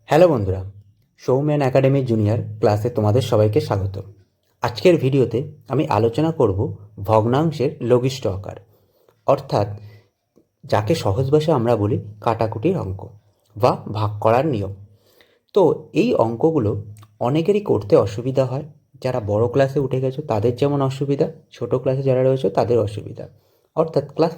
Hello বন্ধুরা, Soumyan academy junior ক্লাসে তোমাদের সবাইকে স্বাগত। আজকের ভিডিওতে আমি আলোচনা করব ভগ্নাংশের লঘিষ্ঠ আকার, অর্থাৎ যাকে সহজ ভাষায় আমরা বলি কাটাকুটির অঙ্ক বা ভাগ করার নিয়ম। তো এই অঙ্কগুলো অনেকেরই করতে অসুবিধা হয়। যারা বড় ক্লাসে উঠে গেছো তাদের যেমন অসুবিধা, ছোট ক্লাসে যারা রয়েছে তাদের অসুবিধা। অর্থাৎ ক্লাস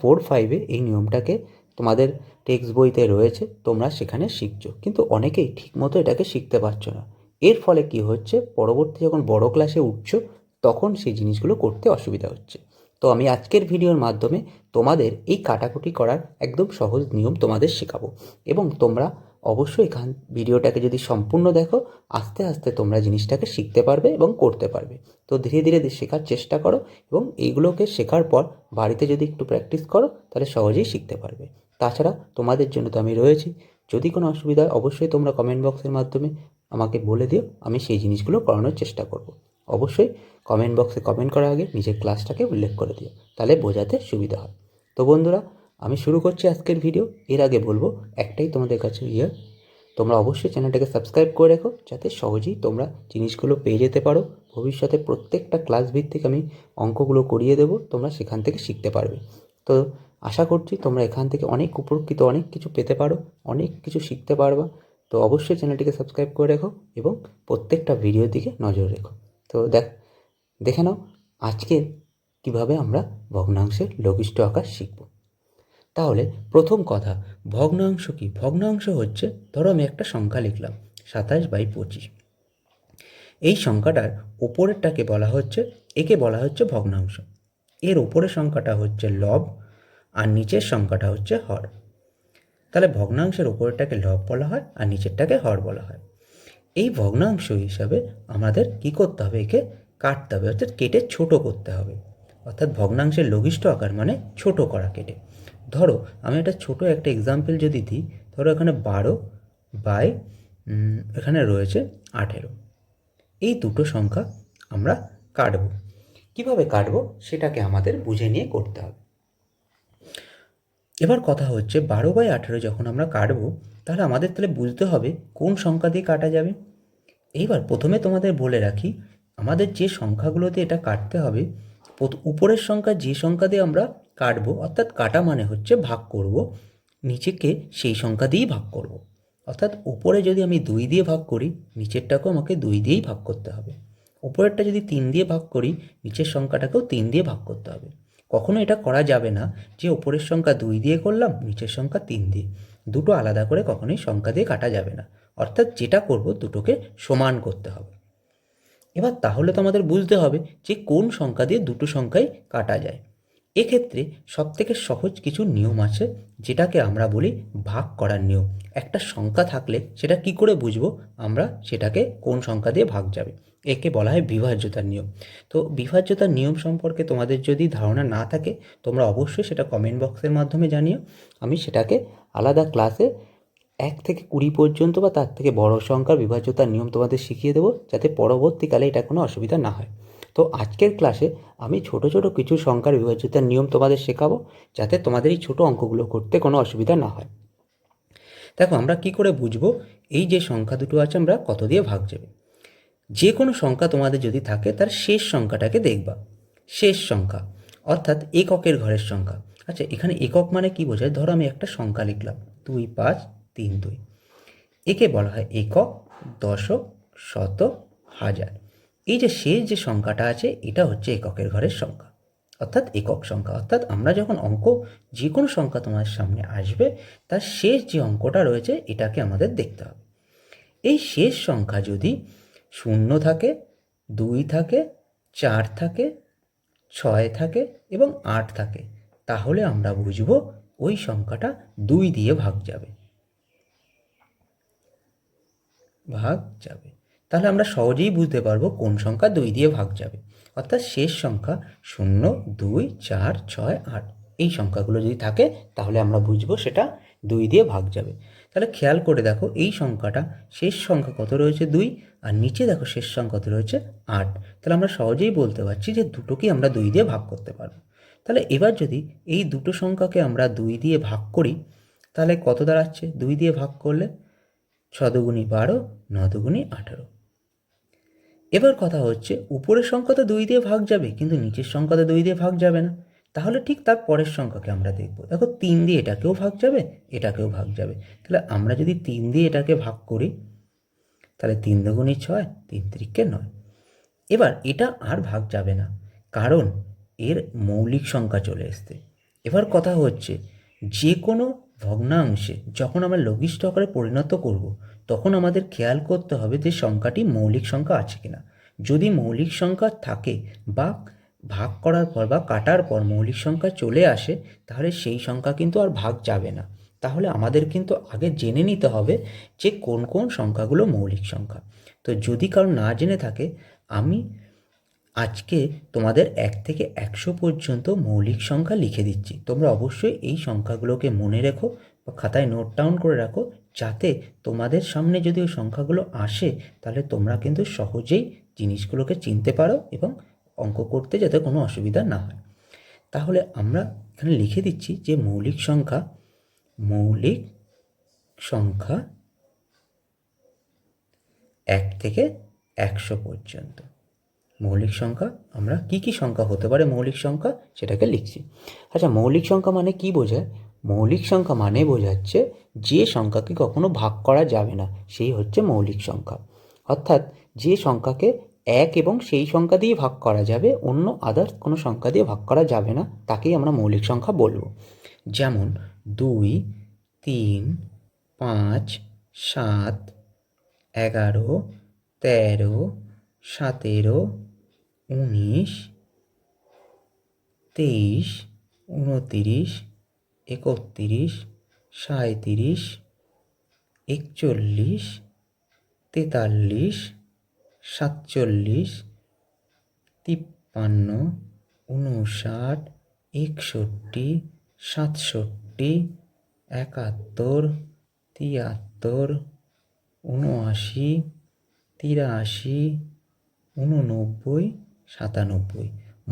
4-5 এই নিয়মটাকে তোমাদের টেক্সট বইতে রয়েছে, তোমরা সেখানে শিখছো, কিন্তু অনেকেই ঠিকমতো এটাকে শিখতে পারছো না। এর ফলে কি হচ্ছে, পরবর্তী যখন বড় ক্লাসে উঠছো তখন সেই জিনিসগুলো করতে অসুবিধা হচ্ছে। তো আমি আজকের ভিডিওর মাধ্যমে তোমাদের এই কাটাকুটি করার একদম সহজ নিয়ম তোমাদের শেখাবো, এবং তোমরা অবশ্যই ভিডিওটাকে যদি সম্পূর্ণ দেখো, আস্তে আস্তে তোমরা জিনিসটাকে শিখতে পারবে এবং করতে পারবে। তো ধীরে ধীরে শেখার চেষ্টা করো, এবং এইগুলোকে শেখার পর বাড়িতে যদি একটু প্র্যাকটিস করো তাহলে সহজেই শিখতে পারবে। তাছাড়া তোমাদের জন্য তো আমি রয়েছি। যদি কোনো অসুবিধা হয় অবশ্যই তোমরা কমেন্ট বক্সের মাধ্যমে আমাকে বলে দিও, আমি সেই জিনিসগুলো করানোর চেষ্টা করব। অবশ্যই কমেন্ট বক্সে কমেন্ট করার আগে নিজের ক্লাসটাকে উল্লেখ করে দিও, তাহলে বোঝাতে সুবিধা হয়। তো বন্ধুরা, আমি শুরু করছি আজকের ভিডিও। এর আগে বলবো একটাই তোমাদের কাছে তোমরা অবশ্যই চ্যানেলটাকে সাবস্ক্রাইব করে রেখো, যাতে সহজেই তোমরা জিনিসগুলো পেয়ে যেতে পারো। ভবিষ্যতে প্রত্যেকটা ক্লাস ভিত্তিক আমি অঙ্কগুলো করিয়ে দেবো, তোমরা সেখান থেকে শিখতে পারবে। তো আশা করছি তোমরা এখান থেকে অনেক উপকৃত, অনেক কিছু পেতে পারো, অনেক কিছু শিখতে পারবা। তো অবশ্যই চ্যানেলটিকে সাবস্ক্রাইব করে রেখো এবং প্রত্যেকটা ভিডিওর দিকে নজর রেখো। তো দেখে নাও আজকে কিভাবে আমরা ভগ্নাংশের লঘিষ্ঠ আকার শিখব। তাহলে প্রথম কথা, ভগ্নাংশ কি? ভগ্নাংশ হচ্ছে, ধরো আমি একটা সংখ্যা লিখলাম 27/25। এই সংখ্যাটার ওপরেরটাকে বলা হচ্ছে, একে বলা হচ্ছে ভগ্নাংশ। এর ওপরের সংখ্যাটা হচ্ছে লব আর নিচের সংখ্যাটা হচ্ছে হর। তাহলে ভগ্নাংশের ওপরেরটাকে লব বলা হয় আর নিচেরটাকে হর বলা হয়। এই ভগ্নাংশ হিসাবে আমাদের কি করতে হবে, একে কাটতে হবে, অর্থাৎ কেটে ছোট করতে হবে। অর্থাৎ ভগ্নাংশের লঘিষ্ঠ আকার মানে ছোট করা কেটে। ধরো আমি একটা ছোট একটা এক্সাম্পল যদি দিই, ধরো এখানে 12 বাই এখানে রয়েছে 18। এই দুটো সংখ্যা আমরা কাটব। কিভাবে কাটব সেটাকে আমাদের বুঝে নিয়ে করতে হবে। এবার কথা হচ্ছে 12/18 যখন আমরা কাটবো, তাহলে আমাদের তাহলে বুঝতে হবে কোন সংখ্যা দিয়ে কাটা যাবে। এইবার প্রথমে তোমাদের বলে রাখি, আমাদের যে সংখ্যাগুলোতে এটা কাটতে হবে, উপরের সংখ্যা যে সংখ্যা দিয়ে আমরা কাটবো, অর্থাৎ কাটা মানে হচ্ছে ভাগ করব, নিচেকে সেই সংখ্যা দিয়েই ভাগ করব। অর্থাৎ উপরে যদি আমি 2 দিয়ে ভাগ করি, নিচেরটাকেও আমাকে 2 দিয়েই ভাগ করতে হবে। উপরেরটা যদি 3 দিয়ে ভাগ করি, নিচের সংখ্যাটাকেও 3 দিয়ে ভাগ করতে হবে। কখনো এটা করা যাবে না যে উপরের সংখ্যা 2 দিয়ে করলাম, নিচের সংখ্যা 3 দিয়ে। দুটো আলাদা করে কখনোই সংখ্যা দিয়ে কাটা যাবে না। অর্থাৎ যেটা করব দুটোকে সমান করতে হবে। এবার তাহলে তো আমাদের বুঝতে হবে যে কোন সংখ্যা দিয়ে দুটো সংখ্যাই কাটা যায়। এক্ষেত্রে সবথেকে সহজ কিছু নিয়ম আছে, যেটাকে আমরা বলি ভাগ করার নিয়ম। একটা সংখ্যা থাকলে সেটা কি করে বুঝবো আমরা সেটাকে কোন সংখ্যা দিয়ে ভাগ যাবে, একে বলা হয় বিভাজ্যতার নিয়ম। তো বিভাজ্যতার নিয়ম সম্পর্কে তোমাদের যদি ধারণা না থাকে, তোমরা অবশ্যই সেটা কমেন্ট বক্সের মাধ্যমে জানিও। আমি সেটাকে আলাদা ক্লাসে 1 থেকে 20 পর্যন্ত বা তার থেকে বড় সংখ্যার বিভাজ্যতার নিয়ম তোমাদের শিখিয়ে দেবো, যাতে পরবর্তীকালে এটা কোনো অসুবিধা না হয়। তো আজকের ক্লাসে আমি ছোট ছোট কিছু সংখ্যার বিভাজ্যতার নিয়ম তোমাদের শেখাবো, যাতে তোমাদের এই ছোট অঙ্কগুলো করতে কোনো অসুবিধা না হয়। দেখো আমরা কি করে বুঝবো এই যে সংখ্যা দুটো আছে আমরা কত দিয়ে ভাগ যাবে। যে কোনো সংখ্যা তোমাদের যদি থাকে তার শেষ সংখ্যাটাকে দেখবা। শেষ সংখ্যা অর্থাৎ এককের ঘরের সংখ্যা। আচ্ছা, এখানে একক মানে কি বোঝায়? ধরো আমি একটা সংখ্যা লিখলাম 2, 5, 3, 2। একে বলা হয় একক, দশক, শতক, হাজার। এই যে শেষ যে সংখ্যাটা আছে এটা হচ্ছে এককের ঘরের সংখ্যা, অর্থাৎ একক সংখ্যা। অর্থাৎ আমরা যখন অঙ্ক, যে কোনো সংখ্যা তোমার সামনে আসবে, তার শেষ যে অঙ্কটা রয়েছে এটাকে আমাদের দেখতে হবে। এই শেষ সংখ্যা যদি 0 থাকে, 2 থাকে, 4 থাকে, 6 থাকে এবং 8 থাকে, তাহলে আমরা বুঝব ওই সংখ্যাটা 2 দিয়ে ভাগ যাবে। তাহলে আমরা সহজেই বুঝতে পারবো কোন সংখ্যা 2 দিয়ে ভাগ যাবে। অর্থাৎ শেষ সংখ্যা 0, 2, 4, 6, 8 এই সংখ্যাগুলো যদি থাকে তাহলে আমরা বুঝবো সেটা 2 দিয়ে ভাগ যাবে। তাহলে খেয়াল করে দেখো এই সংখ্যাটা শেষ সংখ্যা কত রয়েছে 2, আর নিচে দেখো শেষ সংখ্যা কত রয়েছে 8। তাহলে আমরা সহজেই বলতে পারছি যে দুটোকেই আমরা 2 দিয়ে ভাগ করতে পারবো। তাহলে এবার যদি এই দুটো সংখ্যাকে আমরা 2 দিয়ে ভাগ করি, তাহলে কত দাঁড়াচ্ছে? 2 দিয়ে ভাগ করলে ছ দুগুণি 12, ন দুগুণি 18। এবার কথা হচ্ছে উপরের সংখ্যা তো 2 দিয়ে ভাগ যাবে, কিন্তু নিচের সংখ্যা তো 2 দিয়ে ভাগ যাবে না। তাহলে ঠিক তার পরের সংখ্যাকে আমরা দেখব। দেখো 3 দিয়ে এটাকেও ভাগ যাবে, এটাকেও ভাগ যাবে। তাহলে আমরা যদি 3 দিয়ে এটাকে ভাগ করি, তাহলে 3 দুগুণি 6, 3 তিরিকে 9। এবার এটা আর ভাগ যাবে না, কারণ এর মৌলিক সংখ্যা চলে এসছে। এবার কথা হচ্ছে যে কোনো ভগ্নাংশে যখন আমরা লঘিষ্ঠ আকারে পরিণত করব, তখন আমাদের খেয়াল করতে হবে যে সংখ্যাটি মৌলিক সংখ্যা আছে কিনা। যদি মৌলিক সংখ্যা থাকে বা ভাগ করার পর বা কাটার পর মৌলিক সংখ্যা চলে আসে, তাহলে সেই সংখ্যা কিন্তু আর ভাগ যাবে না। তাহলে আমাদের কিন্তু আগে জেনে নিতে হবে যে কোন কোন সংখ্যাগুলো মৌলিক সংখ্যা। তো যদি কারো না জেনে থাকে, আমি আজকে তোমাদের 1 থেকে 100 পর্যন্ত মৌলিক সংখ্যা লিখে দিচ্ছি। তোমরা অবশ্যই এই সংখ্যাগুলোকে মনে রেখো বা খাতায় নোট ডাউন করে রাখো, যাতে তোমাদের সামনে যদি ওই সংখ্যাগুলো আসে, তাহলে তোমরা কিন্তু সহজেই জিনিসগুলোকে চিনতে পারো এবং অঙ্ক করতে যাতে কোনো অসুবিধা না হয়। তাহলে আমরা এখানে লিখে দিচ্ছি যে মৌলিক সংখ্যা 1 থেকে 100 পর্যন্ত। মৌলিক সংখ্যা আমরা কি সংখ্যা হতে পারে মৌলিক সংখ্যা সেটাকে লিখছি। আচ্ছা, মৌলিক সংখ্যা মানে কি বোঝায়? মৌলিক সংখ্যা মানে বোঝাচ্ছে যে সংখ্যাকে কখনো ভাগ করা যাবে না, সেই হচ্ছে মৌলিক সংখ্যা। অর্থাৎ যে সংখ্যাকে 1 এবং সেই সংখ্যা দিয়ে ভাগ করা যাবে, অন্য আদার্স কোনো সংখ্যা দিয়ে ভাগ করা যাবে না, তাকেই আমরা মৌলিক সংখ্যা বলবো। যেমন 2, 3, 5, 7, 11, 13, 17, 19, 23, 29, 31, 37, 41, 43, 47, 53, 59, 61, 67, 71, 73, 79, 83, 89, 97,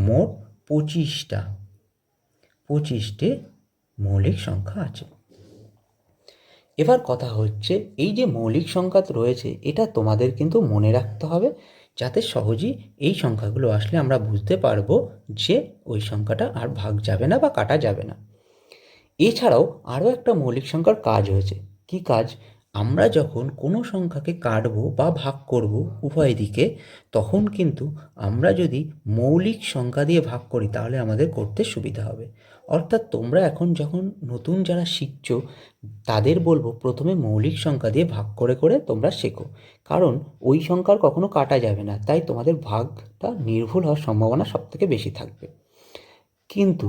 মোট 25টে মৌলিক সংখ্যা আছে। এবার কথা হচ্ছে এই যে মৌলিক সংখ্যা রয়েছে, এটা তোমাদের কিন্তু মনে রাখতে হবে, যাতে সহজেই এই সংখ্যাগুলো আসলে আমরা বুঝতে পারবো যে ওই সংখ্যাটা আর ভাগ যাবে না বা কাটা যাবে না। এছাড়াও আরও একটা মৌলিক সংখ্যার কাজ হয়েছে। কি কাজ? আমরা যখন কোনো সংখ্যাকে কাটবো বা ভাগ করব উভয় দিকে, তখন কিন্তু আমরা যদি মৌলিক সংখ্যা দিয়ে ভাগ করি, তাহলে আমাদের করতে সুবিধা হবে। অর্থাৎ তোমরা এখন যখন নতুন যারা শিখছো, তাদের বলবো প্রথমে মৌলিক সংখ্যা দিয়ে ভাগ করে করে তোমরা শেখো, কারণ ওই সংখ্যার কখনো কাটা যাবে না, তাই তোমাদের ভাগটা নির্ভুল হওয়ার সম্ভাবনা সবথেকে বেশি থাকবে। কিন্তু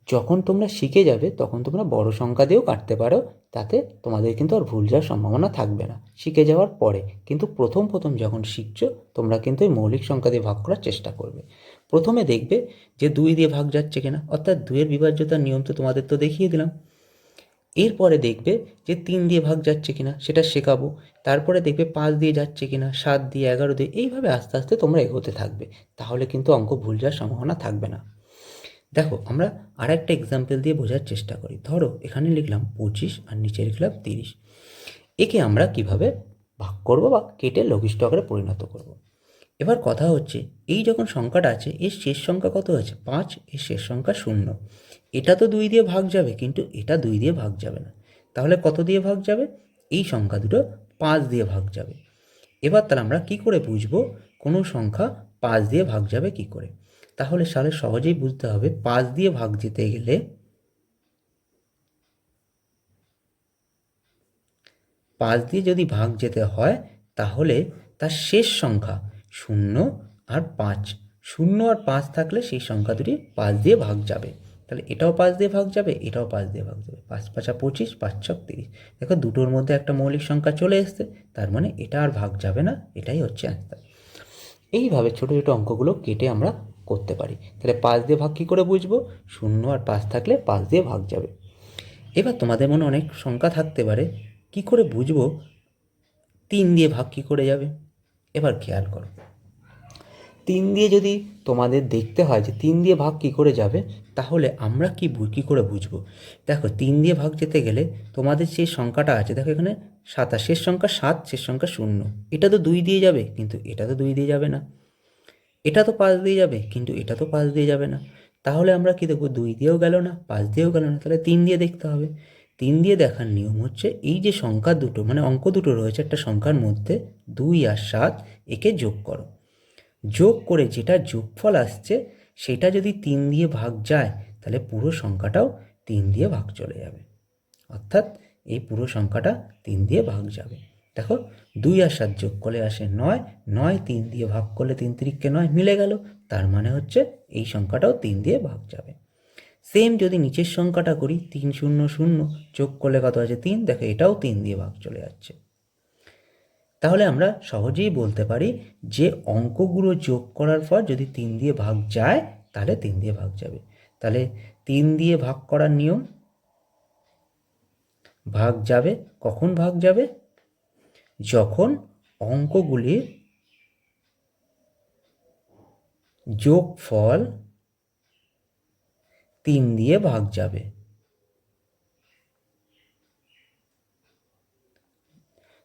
যখন তোমরা শিখে যাবে, তখন তোমরা বড় সংখ্যা দিয়েও কাটতে পারো, তাতে তোমাদের কিন্তু আর ভুল যাওয়ার সম্ভাবনা থাকবে না শিখে যাওয়ার পরে। কিন্তু প্রথম যখন শিখছো, তোমরা কিন্তু এই মৌলিক সংখ্যা দিয়ে ভাগ করার চেষ্টা করবে। প্রথমে দেখবে যে 2 দিয়ে ভাগ যাচ্ছে কিনা, অর্থাৎ 2-এর বিভাজ্যতার নিয়ম তো তোমাদের তো দেখিয়ে দিলাম। এরপরে দেখবে যে 3 দিয়ে ভাগ যাচ্ছে কিনা, সেটা শেখাবো। তারপরে দেখবে 5 দিয়ে যাচ্ছে কিনা, 7 দিয়ে, 11 দিয়ে, এইভাবে আস্তে আস্তে তোমরা এগোতে থাকবে, তাহলে কিন্তু অঙ্ক ভুল যাওয়ার সম্ভাবনা থাকবে না। দেখো, আমরা আর একটা এক্সাম্পল দিয়ে বোঝার চেষ্টা করি। ধরো এখানে লিখলাম 25 আর নিচে লিখলাম 30। একে আমরা কিভাবে ভাগ করব বা কেটে লঘিষ্ঠ আকারে পরিণত করব। এবার কথা হচ্ছে এই যখন সংখ্যাটা আছে, এর শেষ সংখ্যা কত আছে? 5, এর শেষ সংখ্যা 0। এটা তো 2 দিয়ে ভাগ যাবে, কিন্তু এটা 2 দিয়ে ভাগ যাবে না। তাহলে কত দিয়ে ভাগ যাবে? এই সংখ্যা দুটো 5 দিয়ে ভাগ যাবে। এবার তাহলে আমরা কি করে বুঝবো কোনো সংখ্যা 5 দিয়ে ভাগ যাবে কি করে? তাহলে সহজেই বুঝতে হবে 5 দিয়ে ভাগ যেতে গেলে 5 দিয়ে যদি ভাগ যেতে হয়, তাহলে তার শেষ সংখ্যা 0 আর 5, 0 আর 5 থাকলে সেই সংখ্যা দুটি 5 দিয়ে ভাগ যাবে। তাহলে এটাও 5 দিয়ে ভাগ যাবে, এটাও 5 দিয়ে ভাগ যাবে। 5 5 25, 5 6 30। দেখো দুটোর মধ্যে একটা মৌলিক সংখ্যা চলে এসছে, তার মানে এটা আর ভাগ যাবে না, এটাই হচ্ছে অ্যান্সার। এইভাবে ছোটো ছোটো অঙ্কগুলো কেটে আমরা করতে পারি। তাহলে 5 দিয়ে ভাগ কী করে বুঝবো? 0 আর 5 থাকলে 5 দিয়ে ভাগ যাবে। এবার তোমাদের মনে অনেক সংখ্যা থাকতে পারে, কি করে বুঝবো 3 দিয়ে ভাগ কী করে যাবে? এবার খেয়াল করো, তিন দিয়ে যদি তোমাদের দেখতে হয় যে তিন দিয়ে ভাগ কী করে যাবে, তাহলে আমরা কী করে বুঝবো? দেখো, তিন দিয়ে ভাগ যেতে গেলে তোমাদের যে সংখ্যাটা আছে, দেখো এখানে 27, শেষ সংখ্যা 7, শেষ সংখ্যা 0, এটা তো 2 দিয়ে যাবে, কিন্তু এটা তো 2 দিয়ে যাবে না। এটা তো 5 দিয়ে যাবে, কিন্তু এটা তো 5 দিয়ে যাবে না। তাহলে আমরা কি দেখবো? 2 দিয়েও গেল না, 5 দিয়েও গেল না, তাহলে 3 দিয়ে দেখতে হবে। 3 দিয়ে দেখার নিয়ম হচ্ছে, এই যে সংখ্যা দুটো মানে অঙ্ক দুটো রয়েছে একটা সংখ্যার মধ্যে, 2 আর 7, একে যোগ করো। যোগ করে যেটা যোগফল আসছে সেটা যদি 3 দিয়ে ভাগ যায়, তাহলে পুরো সংখ্যাটাও 3 দিয়ে ভাগ চলে যাবে। অর্থাৎ এই পুরো সংখ্যাটা 3 দিয়ে ভাগ যাবে। দেখো, 2 আর 7 যোগ করলে আসে 9, 9 3 দিয়ে ভাগ করলে 3 তিরিকে 9 মিলে গেল, তার মানে হচ্ছে এই সংখ্যাটাও 3 দিয়ে ভাগ যাবে। সেম যদি নিচের সংখ্যাটা করি, 3 0 0 যোগ করলে কত আছে? 3, দেখো এটাও 3 দিয়ে ভাগ চলে যাচ্ছে। তাহলে আমরা সহজেই বলতে পারি যে অঙ্কগুলো যোগ করার পর যদি 3 দিয়ে ভাগ যায়, তাহলে 3 দিয়ে ভাগ যাবে। তাহলে 3 দিয়ে ভাগ করার নিয়ম, ভাগ যাবে। কখন ভাগ যাবে? যখন অঙ্কগুলির যোগফল 3 দিয়ে ভাগ যাবে।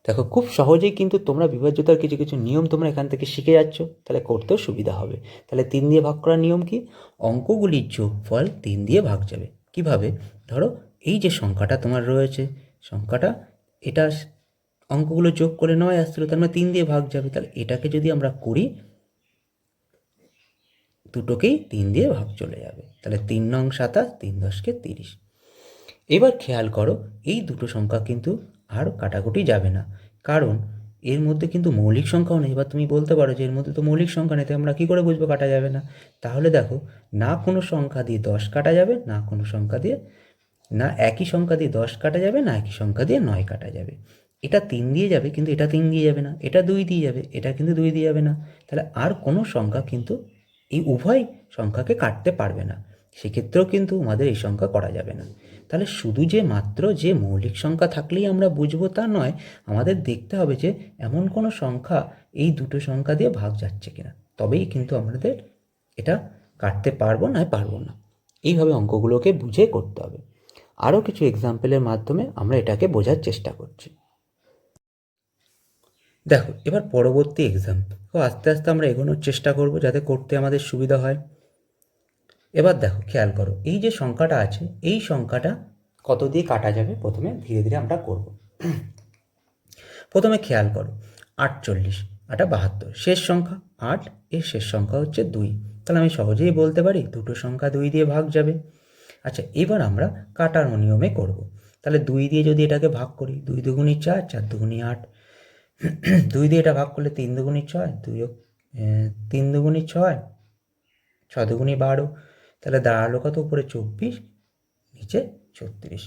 দেখো, খুব সহজেই কিন্তু তোমরা বিভাজ্যতার কিছু কিছু নিয়ম তোমরা এখান থেকে শিখে যাচ্ছ, তাহলে করতেও সুবিধা হবে। তাহলে 3 দিয়ে ভাগ করার নিয়ম কি? অঙ্কগুলির যোগফল 3 দিয়ে ভাগ যাবে। কিভাবে? ধরো, এই যে সংখ্যাটা তোমার রয়েছে, সংখ্যাটা এটা অঙ্কগুলো যোগ করে 9 আসছিল, তার মানে 3 দিয়ে ভাগ যাবে। তাহলে এটাকে যদি আমরা করি, দুটোকেই 3 দিয়ে ভাগ চলে যাবে। তাহলে 3 নং 27, 3 10 30। এবার খেয়াল করো, এই দুটো সংখ্যা কিন্তু আর কাটাকুটি যাবে না, কারণ এর মধ্যে কিন্তু মৌলিক সংখ্যাও নেই। এবার তুমি বলতে পারো যে এর মধ্যে তো মৌলিক সংখ্যা নেই, আমরা কী করে বুঝবো কাটা যাবে না? তাহলে দেখো, না কোনো সংখ্যা দিয়ে 10 কাটা যাবে, না কোনো সংখ্যা দিয়ে, না একই সংখ্যা দিয়ে 10 কাটা যাবে, না একই সংখ্যা দিয়ে 9 কাটা যাবে। এটা 3 দিয়ে যাবে, কিন্তু এটা 3 দিয়ে যাবে না। এটা 2 দিয়ে যাবে, এটা কিন্তু 2 দিয়ে যাবে না। তাহলে আর কোনো সংখ্যা কিন্তু এই উভয় সংখ্যাকে কাটতে পারবে না। সেক্ষেত্রেও কিন্তু আমাদের এই সংখ্যা করা যাবে না। তাহলে শুধু যে মাত্র যে মৌলিক সংখ্যা থাকলেই আমরা বুঝবো তা নয়, আমাদের দেখতে হবে যে এমন কোনো সংখ্যা এই দুটো সংখ্যা দিয়ে ভাগ যাচ্ছে কিনা, তবেই কিন্তু আমাদের এটা কাটতে পারবো না এইভাবে অঙ্কগুলোকে বুঝে করতে হবে। আরও কিছু এক্সাম্পলের মাধ্যমে আমরা এটাকে বোঝার চেষ্টা করছি। দেখো, এবার পরবর্তী এক্সাম্পল, আস্তে আস্তে আমরা এগোনোর চেষ্টা করব যাতে করতে আমাদের সুবিধা হয়। এবার দেখো, খেয়াল করো, এই যে সংখ্যাটা আছে, এই সংখ্যাটা কত দিয়ে কাটা যাবে প্রথমে ধীরে ধীরে আমরা করব। প্রথমে খেয়াল করো, 48, 72, শেষ সংখ্যা 8, এর শেষ সংখ্যা হচ্ছে 2। তাহলে আমি সহজেই বলতে পারি দুটো সংখ্যা 2 দিয়ে ভাগ যাবে। আচ্ছা, এবার আমরা কাটার নিয়মে করব। তাহলে 2 দিয়ে যদি এটাকে ভাগ করি, 2 দুগুণি 4, 4 দুগুণি 8, 2 দিয়ে এটা ভাগ করলে 3 দুগুণি 6, 3 দুগুণি 6, 6 দুগুণি 12, তাহলে দাঁড়ালো কত? উপরে 24, নিচে 36।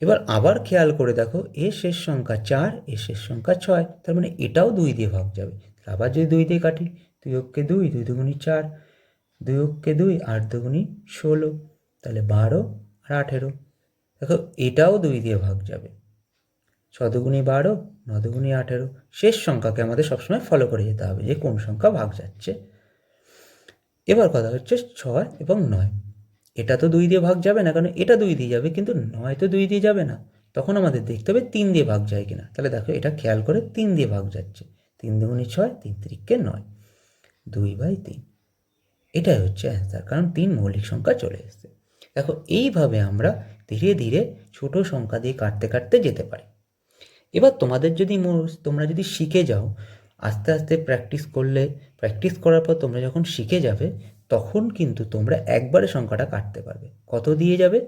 এবার আবার খেয়াল করে দেখো, এর শেষ সংখ্যা 4, এর শেষ সংখ্যা 6, তার মানে এটাও 2 দিয়ে ভাগ যাবে। আবার যদি 2 দিয়ে কাটি, 2 অক্ষে 2, 2 দুগুণি 4, 2 অক্ষে 2, 8 দুগুণি 16, তাহলে 12 আর 18। দেখো, এটাও 2 দিয়ে ভাগ যাবে। 6 দুগুণি 12, 9 দুগুণি 18। শেষ সংখ্যাকে আমাদের সবসময় ফলো করে যেতে হবে যে কোন সংখ্যা ভাগ যাচ্ছে। এবার কথা হচ্ছে 6 এবং 9, এটা তো 2 দিয়ে ভাগ যাবে না, কারণ এটা 2 দিয়ে যাবে, কিন্তু 9 তো 2 দিয়ে যাবে না। তখন আমাদের দেখতে হবে 3 দিয়ে ভাগ যায় কিনা। তাহলে দেখো, এটা খেয়াল করে 3 দিয়ে ভাগ যাচ্ছে। 3 দুগুণি 6, 3 তিরিকে 9, 2/3। এটাই হচ্ছে অ্যান্সার, কারণ 3 মৌলিক সংখ্যা চলে এসেছে। দেখো, এইভাবে আমরা ধীরে ধীরে ছোট সংখ্যা দিয়ে কাটতে কাটতে যেতে পারি। এবার তোমরা যদি শিখে যাও, আস্তে আস্তে প্র্যাকটিস করার পর তোমরা যখন শিখে যাবে, তখন কিন্তু তোমরা একবারে সংখ্যাটা কাটতে পারবে। কত দিয়ে যাবে?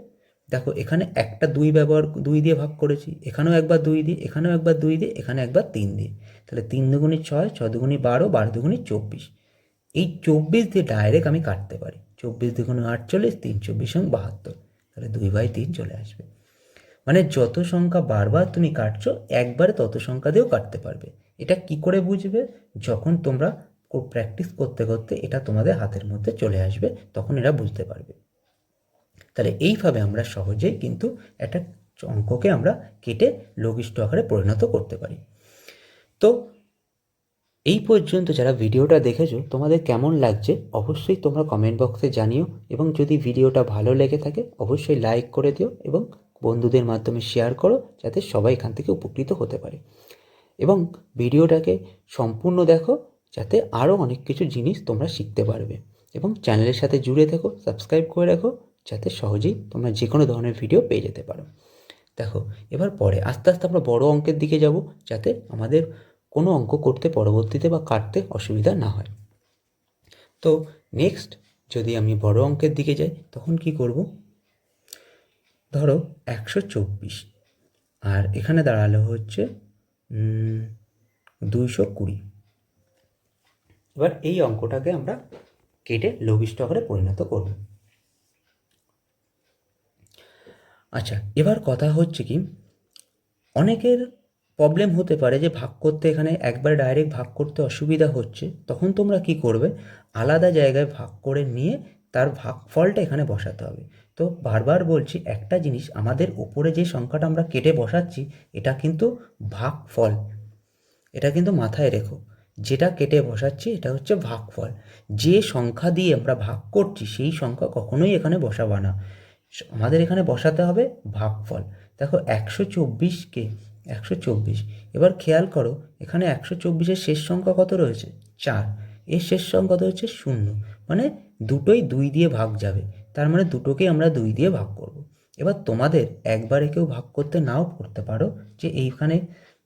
দেখো, এখানে একটা 2 দিয়ে ভাগ করেছি, এখানেও একবার 2 দিয়ে, এখানেও একবার 2 দিয়ে, এখানে একবার 3 দিয়ে। তাহলে 3 দুগুণি 6, 6 দুগুণি 12, 12 দুগুণি 24। এই 24 দিয়ে ডাইরেক্ট আমি কাটতে পারি। 24 দুগুণি 48, 3 24 72, তাহলে 2/3 চলে আসবে। মানে যত সংখ্যা বারবার তুমি কাটছো, একবারে তত সংখ্যা দিয়েও কাটতে পারবে। এটা কি করে বুঝবে? যখন তোমরা প্র্যাকটিস করতে করতে এটা তোমাদের হাতের মধ্যে চলে আসবে, তখন এরা বুঝতে পারবে। তাহলে এইভাবে আমরা সহজেই কিন্তু একটা অঙ্ককে আমরা কেটে লঘিষ্ঠ আকারে পরিণত করতে পারি। তো এই পর্যন্ত যারা ভিডিওটা দেখেছো তোমাদের কেমন লাগছে অবশ্যই তোমরা কমেন্ট বক্সে জানিও, এবং যদি ভিডিওটা ভালো লেগে থাকে অবশ্যই লাইক করে দিও এবং বন্ধুদের মাধ্যমে শেয়ার করো, যাতে সবাই এখান থেকে উপকৃত হতে পারে। এবং ভিডিওটাকে সম্পূর্ণ দেখো, যাতে আরও অনেক কিছু জিনিস তোমরা শিখতে পারবে। এবং চ্যানেলের সাথে জুড়ে থেকো, সাবস্ক্রাইব করে রাখো, যাতে সহজেই তোমরা যে কোনো ধরনের ভিডিও পেয়ে যেতে পারো। দেখো, এবার পরে আস্তে আস্তে আমরা বড় অঙ্কের দিকে যাব, যাতে আমাদের কোনো অঙ্ক করতে পরবর্তীতে বা কাটতে অসুবিধা না হয়। তো নেক্সট যদি আমি বড় অঙ্কের দিকে যাই তখন কি করব, ধরো 124 আর এখানে দাঁড়ালো হচ্ছে 220। এবার এই অঙ্কটাকে আমরা কেটে লঘিষ্ঠ আকারে পরিণত করব। আচ্ছা, এবার কথা হচ্ছে কি, অনেকের প্রবলেম হতে পারে যে ভাগ করতে এখানে একবার ডাইরেক্ট ভাগ করতে অসুবিধা হচ্ছে, তখন তোমরা কি করবে, আলাদা জায়গায় ভাগ করে নিয়ে তার ভাগফলটা এখানে বসাতে হবে। তো বারবার বলছি, একটা জিনিস, আমাদের উপরে যে সংখ্যাটা আমরা কেটে বসাচ্ছি এটা কিন্তু ভাগফল, এটা কিন্তু মাথায় রেখো। যেটা কেটে বসাচ্ছি এটা হচ্ছে ভাগফল। যে সংখ্যা দিয়ে আমরা ভাগ করছি সেই সংখ্যা কখনোই এখানে বসাবা না, আমাদের এখানে বসাতে হবে ভাগফল। দেখো 124, এবার খেয়াল করো এখানে 124-এর শেষ সংখ্যা কত রয়েছে, 4, এর শেষ সংখ্যা কত হচ্ছে 0, মানে দুটোই 2 দিয়ে ভাগ যাবে, তার মানে দুটোকেই আমরা 2 দিয়ে ভাগ করব। এবার তোমাদের একবারে কেউ ভাগ করতে নাও করতে পারো, যে এইখানে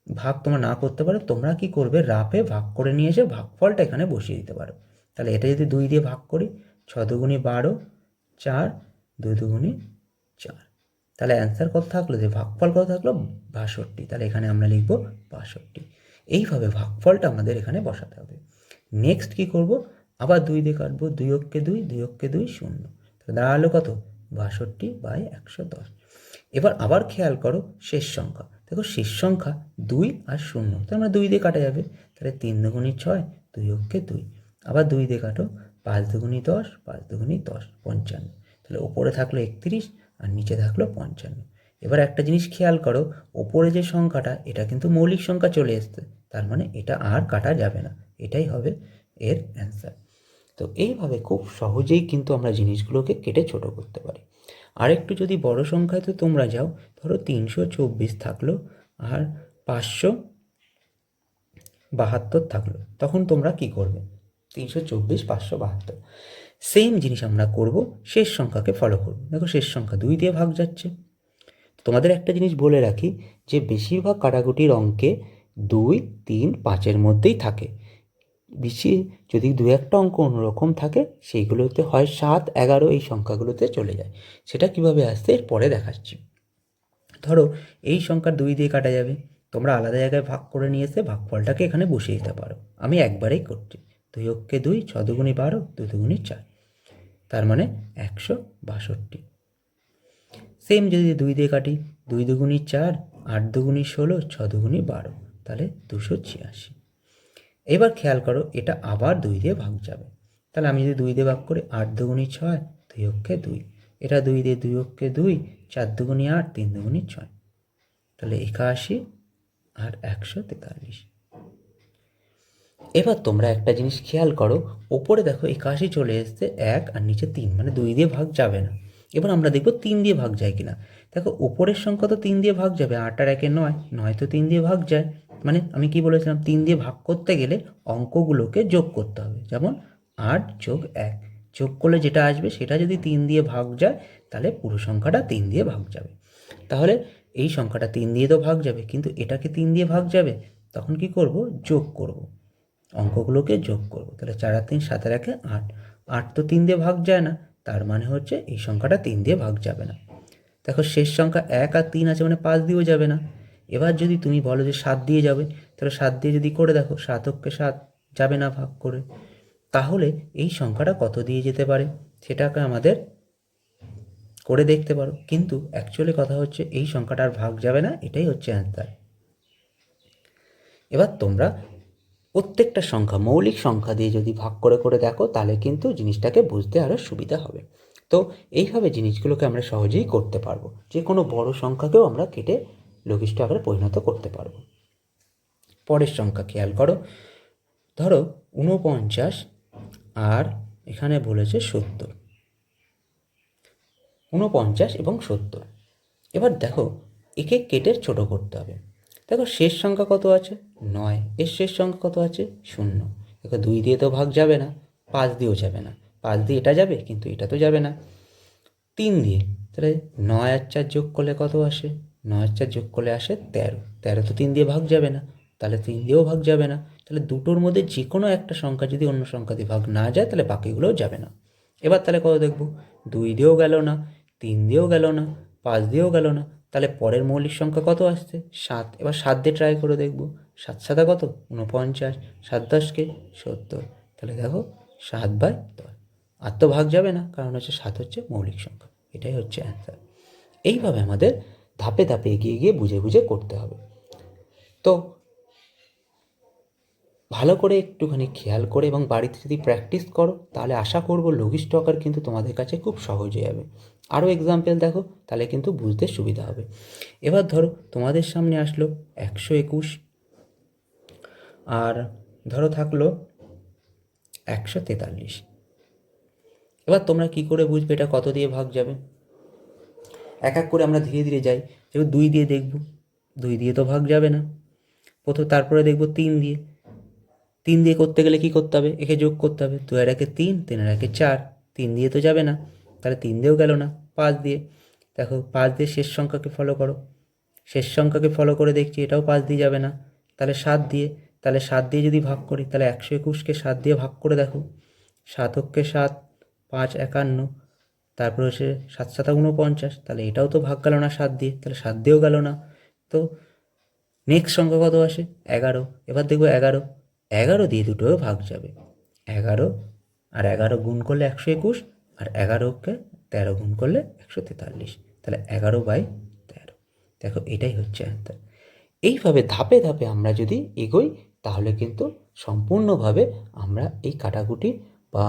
ভাগ তোমরা না করতে পারো, তোমরা কি করবে, রাফে ভাগ করে নিয়ে এসে ভাগফলটা এখানে বসিয়ে দিতে পারো। তাহলে এটা যদি 2 দিয়ে ভাগ করি, 6 দুগুণে 12, 4, 2 দুগুণে 4, তাহলে অ্যান্সার কত থাকলো, যে ভাগফল কত থাকলো 62, তাহলে এখানে আমরা লিখব 62। এইভাবে ভাগফলটা আমাদের এখানে বসাতে হবে। নেক্সট কি করব, আবার 2 দিয়ে কাটবো, 2 অক্ষে 2, 2 অক্ষে 2, 0, তাহলে দাঁড়ালো কত, 62/110। এবার আবার খেয়াল করো শেষ সংখ্যা, দেখো শেষ সংখ্যা 2 আর 0, তো আমরা 2 দিয়ে কাটা যাবে, তাহলে 3 দুগুণে 6, 2 অক্ষে 2, আবার 2 দিয়ে কাটো, 5 দুগুণে 10, 5 দুগুণে 10, 55, তাহলে ওপরে থাকলো 31 আর নিচে থাকলো 55। এবার একটা জিনিস খেয়াল করো, ওপরে যে সংখ্যাটা এটা কিন্তু মৌলিক সংখ্যা চলে এসছে, তার মানে এটা আর কাটা যাবে না, এটাই হবে এর অ্যান্সার। তো এইভাবে খুব সহজেই কিন্তু আমরা জিনিসগুলোকে কেটে ছোট করতে পারি। আর একটু যদি বড় সংখ্যায় তো তোমরা যাও, ধরো 324 থাকলো আর 572 থাকলো, তখন তোমরা কি করবে, 324, 572, সেম জিনিস আমরা করব, শেষ সংখ্যাকে ফলো করব। দেখো শেষ সংখ্যা 2 দিয়ে ভাগ যাচ্ছে। তোমাদের একটা জিনিস বলে রাখি, যে বেশিরভাগ কাটাকুটির অঙ্কে 2, 3, 5-এর মধ্যেই থাকে। বেশি যদি 2-1টা অঙ্ক অন্যরকম থাকে, সেইগুলোতে হয় 7, 11 এই সংখ্যাগুলোতে চলে যায়। সেটা কিভাবে আসছে এর পরে দেখাচ্ছি। ধরো এই সংখ্যার 2 দিয়ে কাটা যাবে, তোমরা আলাদা জায়গায় ভাগ করে নিয়ে এসে ভাগফলটাকে এখানে বসিয়ে দিতে পারো। আমি একবারেই করছি, 2 অক্ষে 2, 6 দুগুণে 12, 2 দুগুণে 4, তার মানে 162। সেম যদি 2 দিয়ে কাটি, 2 দুগুণে 4, 8 দুগুণে 16, 6 দুগুণে 12, তাহলে 286। এবার খেয়াল করো এটা আবার 2 দিয়ে ভাগ যাবে, তাহলে আমি যদি 2 দিয়ে ভাগ করি, 8 দুগুণে 6, 2 অক্ষে 2, এটা 2 দিয়ে 2 অক্ষে 2, 4 দুগুণে 8, 3 দুগুণে 6, তাহলে 81 আর 143। এবার তোমরা একটা জিনিস খেয়াল করো, ওপরে দেখো 81 চলে এসছে 1 আর নিচে 3, মানে 2 দিয়ে ভাগ যাবে না। এবার আমরা দেখবো 3 দিয়ে ভাগ যায় কিনা। দেখো উপরের সংখ্যা তো 3 দিয়ে ভাগ যাবে, 8 আর 1 9, 9 তো 3 দিয়ে ভাগ যায়। মানে আমি কি বলেছিলাম, 3 দিয়ে ভাগ করতে গেলে অঙ্কগুলোকে যোগ করতে হবে, যেমন 8 যোগ 1, যোগ করলে যেটা আসবে সেটা যদি 3 দিয়ে ভাগ যায়, তাহলে পুরো সংখ্যাটা 3 দিয়ে ভাগ যাবে। তাহলে এই সংখ্যাটা 3 দিয়ে তো ভাগ যাবে, কিন্তু এটাকে 3 দিয়ে ভাগ যাবে, তখন কি করব, যোগ করব, অঙ্কগুলোকে যোগ করব। তাহলে 4 আর 3, 7 আর 1, 8, 8 তো 3 দিয়ে ভাগ যায় না, তার মানে হচ্ছে এই সংখ্যাটা 3 দিয়ে ভাগ যাবে না। দেখো শেষ সংখ্যা 1 আর 3 আছে, মানে 5 দিয়েও যাবে না। এবার যদি তুমি বলো যে 7 দিয়ে যাবে, তাহলে 7 দিয়ে যদি করে দেখো, 7 অক্ষে 7 যাবে না ভাগ করে, তাহলে এই সংখ্যাটা কত দিয়ে যেতে পারে সেটাকে আমাদের করে দেখতে পারো। কিন্তু অ্যাকচুয়ালি কথা হচ্ছে এই সংখ্যাটা আর ভাগ যাবে না, এটাই হচ্ছে অ্যান্সার। এবার তোমরা প্রত্যেকটা সংখ্যা, মৌলিক সংখ্যা দিয়ে যদি ভাগ করে করে দেখো, তাহলে কিন্তু জিনিসটাকে বুঝতে আরও সুবিধা হবে। তো এইভাবে জিনিসগুলোকে আমরা সহজেই করতে পারবো, যে কোনো বড় সংখ্যাকেও আমরা কেটে লঘিষ্ঠ আকারে পরিণত করতে পারবো। পরের সংখ্যা খেয়াল করো, ধরো 49 আর এখানে বলেছে 70, 49 এবং 70। এবার দেখো একে কেটে ছোট করতে হবে। দেখো শেষ সংখ্যা কত আছে? 9, এর শেষ সংখ্যা কত আছে? 0। দেখো 2 দিয়ে তো ভাগ যাবে না, 5 দিয়েও যাবে না, 5 দিয়ে এটা যাবে কিন্তু এটা তো যাবে না। 3 দিয়ে, তাহলে 9 আর 4 যোগ করলে কত আসে? 9 আর 4 যোগ করলে আসে 13, 13 তো 3 দিয়ে ভাগ যাবে না, তাহলে 3 দিয়েও ভাগ যাবে না। তাহলে দুটোর মধ্যে যে কোনো একটা সংখ্যা যদি অন্য সংখ্যা দিয়ে ভাগ না যায় তাহলে বাকিগুলোও যাবে না। এবার তাহলে কত দেখব? 2 দিয়েও গেল না, 3 দিয়েও গেল না, 5 দিয়েও গেল না, তাহলে পরের মৌলিক সংখ্যা কত আসছে? 7। এবার 7 দিয়ে ট্রাই করে দেখব, 7 সাতা কত? 49, 7 10কে 70, তাহলে দেখো 7/10। আর তো ভাগ যাবে না, কারণ হচ্ছে 7 হচ্ছে মৌলিক সংখ্যা। এটাই হচ্ছে অ্যান্সার। এইভাবে আমাদের ধাপে ধাপে এগিয়ে গিয়ে বুঝে বুঝে করতে হবে। তো ভালো করে একটুখানি খেয়াল করে এবং বাড়িতে যদি প্র্যাকটিস করো তাহলে আশা করব লঘিষ্ঠ আকার কিন্তু তোমাদের কাছে খুব সহজ হয়ে যাবে। আরও এক্সাম্পল দেখো, তাহলে কিন্তু বুঝতে সুবিধা হবে। এবার ধরো তোমাদের সামনে আসলো 121, আর ধরো থাকলো 143। এবার তোমরা কি করে বুঝবে এটা কত দিয়ে ভাগ যাবে? এক এক করে আমরা ধীরে ধীরে যাই। যেমন 2 দিয়ে দেখব, 2 দিয়ে তো ভাগ যাবে না তারপরে দেখব 3 দিয়ে। 3 দিয়ে করতে গেলে কি করতে হবে? একে যোগ করতে হবে, 2 আর 1 3, 3 আর 1 4, 3 দিয়ে তো যাবে না, তাহলে 3 দিয়েও গেল না। 5 দিয়ে, দেখো 5 দিয়ে শেষ সংখ্যাকে ফলো করো, শেষ সংখ্যাকে ফলো করে দেখছি এটাও 5 দিয়ে যাবে না, তাহলে 7 দিয়ে। তাহলে 7 দিয়ে যদি ভাগ করি তাহলে 121কে 7 দিয়ে ভাগ করে দেখো, 7 অক্ষে 7, 5 51, তারপরে হচ্ছে 7 7 49, তাহলে এটাও তো ভাগ গেল না 7 দিয়ে, তাহলে 7 দিয়েও গেল না। তো নেক্সট সংখ্যা কত আসে? 11। এবার দেখবো 11, 11 দিয়ে দুটোও ভাগ যাবে, 11 আর 11 গুণ করলে 121, আর 11কে 13 গুণ করলে 143, তাহলে 11/13। দেখো এটাই হচ্ছে অ্যান্সার। এইভাবে ধাপে ধাপে আমরা যদি এগোই তাহলে কিন্তু সম্পূর্ণভাবে আমরা এই কাটাকুটি বা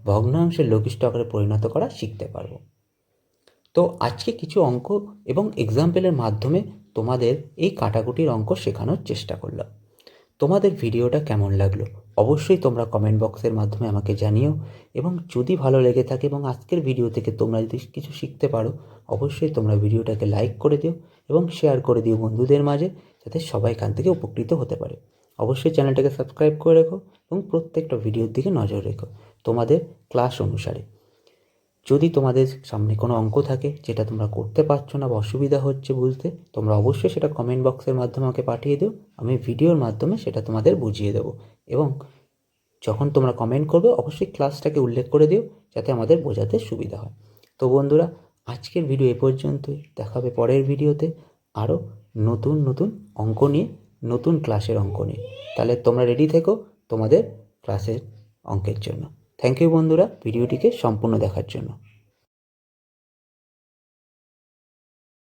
ভগ্নাংশের লঘিষ্ঠ আকারে পরিণত করা শিখতে পারবো। তো আজকে কিছু অঙ্ক এবং এক্সাম্পলের মাধ্যমে তোমাদের এই কাটাকুটির অঙ্ক শেখানোর চেষ্টা করলাম। তোমাদের ভিডিওটা কেমন লাগলো অবশ্যই তোমরা কমেন্ট বক্সের মাধ্যমে আমাকে জানিও, এবং যদি ভালো লেগে থাকে এবং আজকের ভিডিও থেকে তোমরা যদি কিছু শিখতে পারো অবশ্যই তোমরা ভিডিওটাকে লাইক করে দিও এবং শেয়ার করে দিও বন্ধুদের মাঝে, যাতে সবাই এখান থেকে উপকৃত হতে পারে। অবশ্যই চ্যানেলটাকে সাবস্ক্রাইব করে রেখো এবং প্রত্যেকটা ভিডিওর দিকে নজর রেখো তোমাদের ক্লাস অনুসারে। যদি তোমাদের সামনে কোনো অঙ্ক থাকে যেটা তোমরা করতে পারছো না বা অসুবিধা হচ্ছে বুঝতে, তোমরা অবশ্যই সেটা কমেন্ট বক্সের মাধ্যমে আমাকে পাঠিয়ে দিও, আমি ভিডিওর মাধ্যমে সেটা তোমাদের বুঝিয়ে দেবো। এবং যখন তোমরা কমেন্ট করবে অবশ্যই ক্লাসটাকে উল্লেখ করে দিও যাতে আমাদের বোঝাতে সুবিধা হয়। তো বন্ধুরা আজকের ভিডিও এ পর্যন্তই, দেখা হবে পরের ভিডিওতে আরও নতুন নতুন অঙ্ক নিয়ে, নতুন ক্লাসের অঙ্ক নিয়ে। তাহলে তোমরা রেডি থেকো তোমাদের ক্লাসের অঙ্কের জন্য। থ্যাংক ইউ বন্ধুরা ভিডিওটিকে সম্পূর্ণ দেখার জন্য।